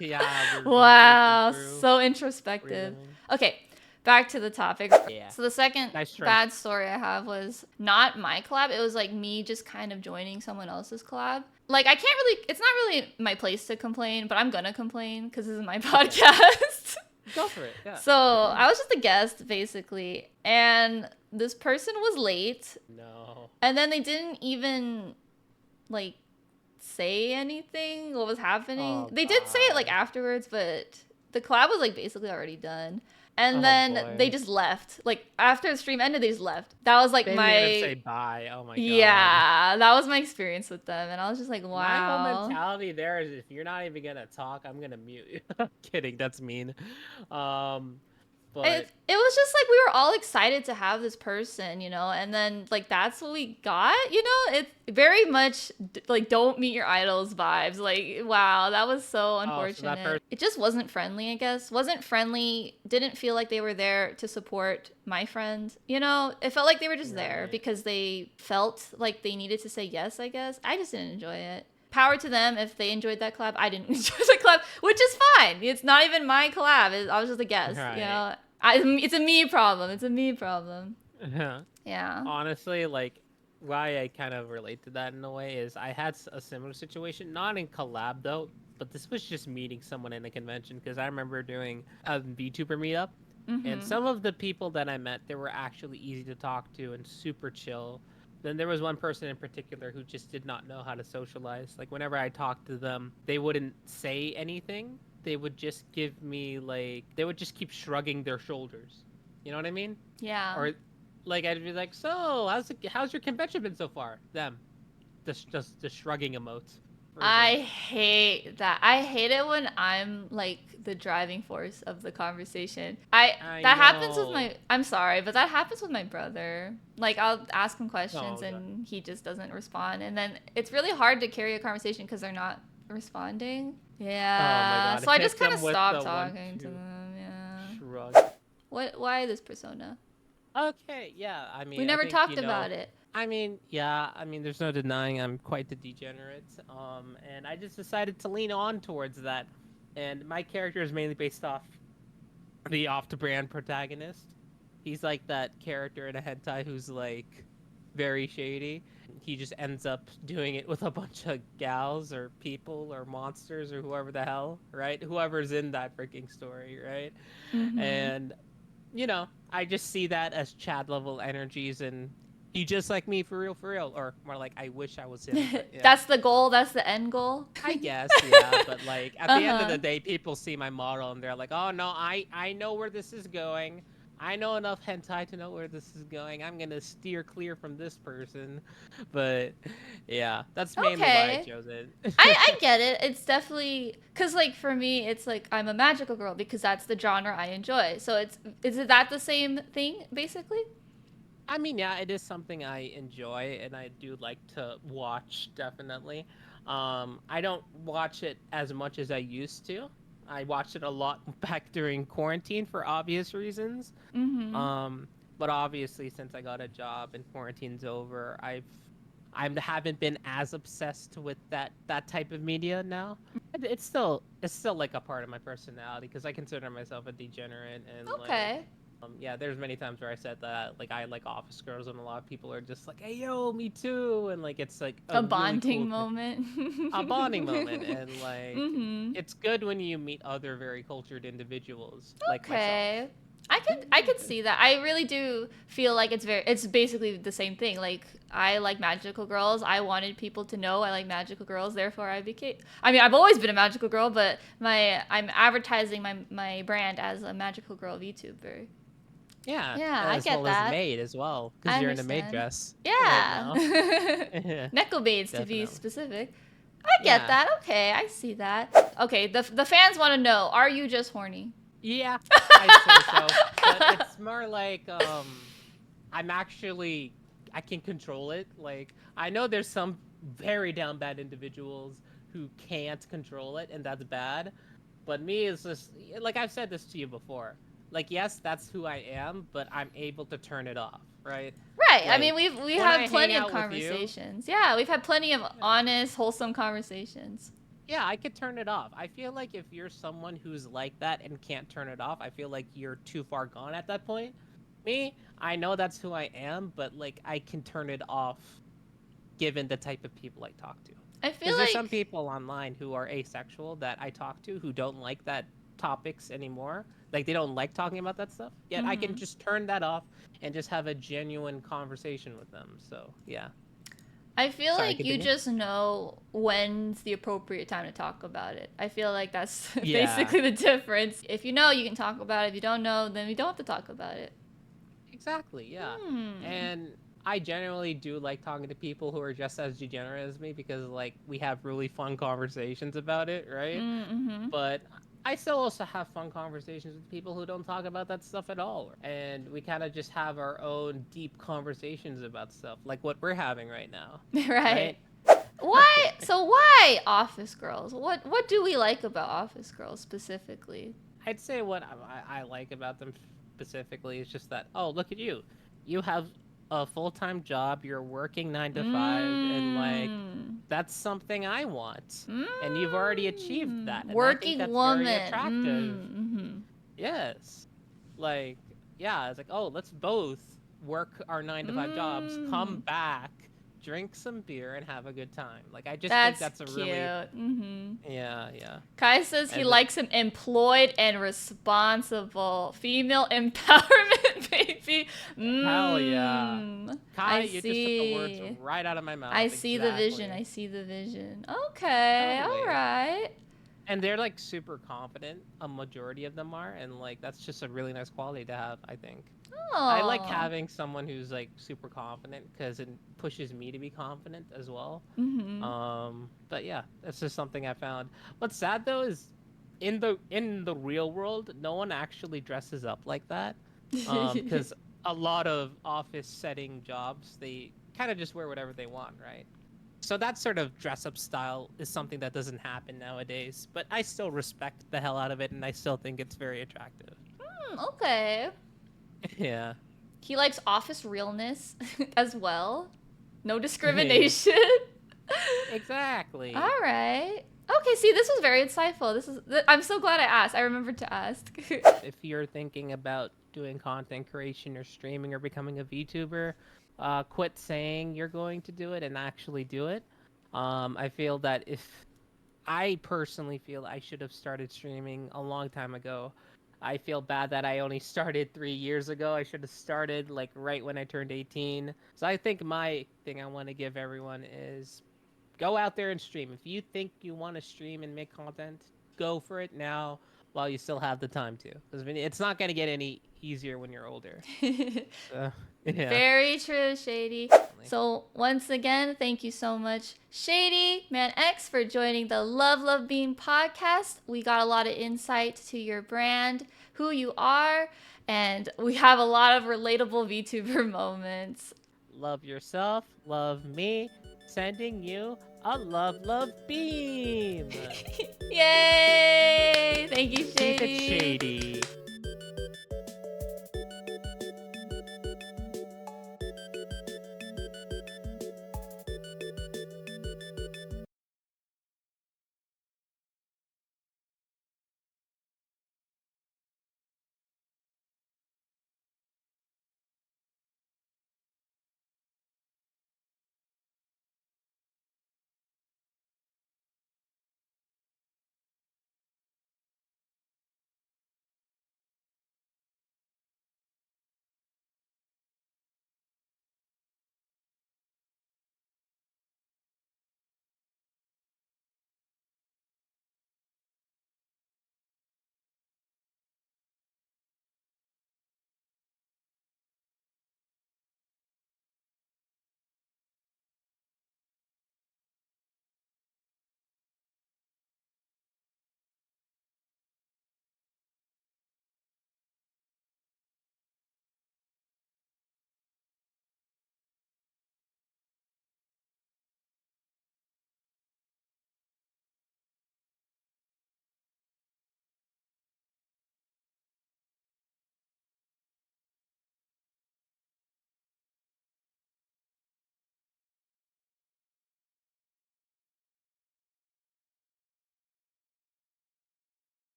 Yeah, we're breaking Wow, through, so introspective. reliving. Okay, back to the topic. Yeah. So the second Nice try. bad story I have was not my collab. It was like me just kind of joining someone else's collab. Like I can't really, it's not really my place to complain, but I'm gonna complain because this is my Okay. podcast. Go for it. Yeah. So I was just a guest basically, and this person was late, No. and then they didn't even like say anything what was happening. Oh They did say it like God. afterwards, but the collab was like basically already done. And Oh then they boy. just left. Like after the stream ended, they just left. That was like They didn't even say my, bye. Oh my God. yeah, that was my experience with them. And I was just like, My whole wow. mentality there is if you're not even gonna talk, I'm gonna mute you. Kidding, that's mean. Um, but It was just like we were all excited to have this person, and then like that's what we got, It's very much like don't meet your idols vibes. Like, wow, that was so oh, so that unfortunate. person. It just wasn't friendly, I guess. Wasn't friendly, didn't feel like they were there to support my friend. It felt like they were just there Right. because they felt like they needed to say yes, I guess. I just didn't enjoy it. Power to them if they enjoyed that collab. I didn't enjoy the collab, which is fine. It's not even my collab. I was just a guest. Right. It's a me problem. It's a me problem. Yeah. Honestly, like why I kind of relate to that in a way is I had a similar situation, not in collab though, but this was just meeting someone in a convention because I remember doing a VTuber meetup, and Mhm. some of the people that I met, they were actually easy to talk to and super chill. Then there was one person in particular who just did not know how to socialize. Like whenever I talked to them, they wouldn't say anything. They would just give me like they would just keep shrugging their shoulders. You know what I mean? Yeah. Or like I'd be like, "So, how's your convention been so far?" Them, just the shrugging emotes. For I example. hate that. I hate it when I'm like the driving force of the conversation. I I that happens with know. my I'm sorry, but that happens with my brother. Like I'll ask him questions Oh god. and he just doesn't respond, and then it's really hard to carry a conversation because they're not responding. Oh my Yeah. god. So I just Hit kind of them with stopped the one talking to two them. Yeah. shrug. Why this persona? Okay, yeah. I We mean, I never think talked about it. I mean, yeah. I mean, there's no denying I'm quite the degenerate. And I just decided to lean on towards that. And my character is mainly based off the off-brand protagonist. He's like that character in a hentai who's like very shady. He just ends up doing it with a bunch of gals or people or monsters or whoever the hell, right? Whoever's in that freaking story, right? Mhm. And you know, I just see that as Chad level energies, and you just like me for real, or more like I wish I was him. But yeah, That's the goal. That's the end goal. I guess yeah. But like at the end of Uh-huh. the day, people see my model and they're like, oh no, I know where this is going. I know enough hentai to know where this is going. I'm gonna steer clear from this person, but yeah, that's mainly why I Okay. chose it. I get it. It's definitely because like for me, it's like I'm a magical girl because that's the genre I enjoy. So is it that the same thing basically? I mean, yeah, it is something I enjoy and I do like to watch, definitely. I don't watch it as much as I used to. I watched it a lot back during quarantine for obvious reasons. Mm-hmm. Um, but obviously, since I got a job and quarantine's over, I haven't been as obsessed with that type of media now. It's still like a part of my personality because I consider myself a degenerate and like Okay. yeah, there's many times where I said that like I like Office Girls, and a lot of people are just like, "Hey, yo, me too," and like it's like a A really bonding cool thing, moment. a bonding moment, and like Mm-hmm. it's good when you meet other very cultured individuals like myself. Okay. I could see that. I really do feel like it's basically the same thing. Like I like magical girls. I wanted people to know I like magical girls, therefore I mean, I've always been a magical girl, but I'm advertising my brand as a magical girl VTuber. Yeah, Yeah, I as get well as that. maid as well, because I you're in a maid understand. dress right Yeah. now. Yeah, Necklebades to be definitely. specific. I get Yeah, that. Okay, I see that. Okay, the fans want to know, are you just horny? yeah, I'd say so, but it's more like I'm actually I can control it. Like I know there's some very down bad individuals who can't control it, and that's bad. But me is just like I've said this to you before. Like yes, that's who I am, but I'm able to turn it off, right? Right. I mean, Like we when have I hang plenty of out with you, conversations. Yeah, we've had plenty of yeah, honest, wholesome conversations. yeah, I could turn it off. I feel like if you're someone who's like that and can't turn it off, I feel like you're too far gone at that point. Me, I know that's who I am, but like I can turn it off given the type of people I talk to. I feel Because there's some like people online who are asexual that I talk to who don't like that topics anymore. Like they don't like talking about that stuff. Yet I can mhm. just turn that off and just have a genuine conversation with them. So yeah. I feel Sorry, like you continue. just know when's the appropriate time to talk about it. I feel like that's Yeah, basically the difference. If you know, you can talk about it. If you don't know, then we don't have to talk about it. exactly. Yeah. Hmm. And I generally do like talking to people who are just as degenerate as me because like we have really fun conversations about it, right? Mm-hmm. But I still also have fun conversations with people who don't talk about that stuff at all. And we kind of just have our own deep conversations about stuff, like what we're having right now, Right. right? Why? So why Office Girls? What do we like about Office Girls specifically? I'd say what I like about them specifically is just that, oh, look at you. You have a full time job, you're working 9 to 5, and like, Mmm. that's something I want. And you've already achieved that. Mmm. And I think Working that's very woman. attractive. Mm-hmm. Yes. Like, yeah, it's like, oh, let's both work our 9 to 5 jobs, come Mmm. back, drink some beer, and have a good time. Like, I just think That's that's a cute. really, Mm-hmm. yeah, yeah. Kai says he And the, likes him employed and responsible. Female empowerment, baby. hell yeah. Mmm. Kai, I you just took the words see. right out of my I mouth. see the vision. Exactly. I see the vision. Okay. All Totally. right. And they're like super confident. A majority of them are. And like, that's just a really nice quality to have, I think. I like Oh. having someone who's like super confident because it pushes me to be confident as well. Mm-hmm. But yeah, that's just something I found. What's sad though is in the real world, no one actually dresses up like that. Because a lot of office setting jobs, they kind of just wear whatever they want, right? So that sort of dress up style is something that doesn't happen nowadays. But I still respect the hell out of it, and I still think it's very attractive. Okay. Yeah. He likes office realness as well. No Hey, discrimination. All exactly. right. Okay, see, this was very insightful. I'm so glad I asked. I remembered to ask. If you're thinking about doing content creation or streaming or becoming a VTuber, quit saying you're going to do it and actually do it. I feel that if I personally feel I should have started streaming a long time ago, I feel bad that I only started 3 years ago. I should have started like right when I turned 18. So I think my thing I want to give everyone is go out there and stream. If you think you want to stream and make content, go for it now while you still have the time to. Because it's not going to get any easier when you're older. Yeah. Very true, Shady. So once again, thank you so much, ShadymanX, for joining the Love Beam podcast. We got a lot of insight to your brand, who you are, and we have a lot of relatable VTuber moments. Love yourself, love me, sending you a love beam. Yay! Thank you, Shady. Keep it shady.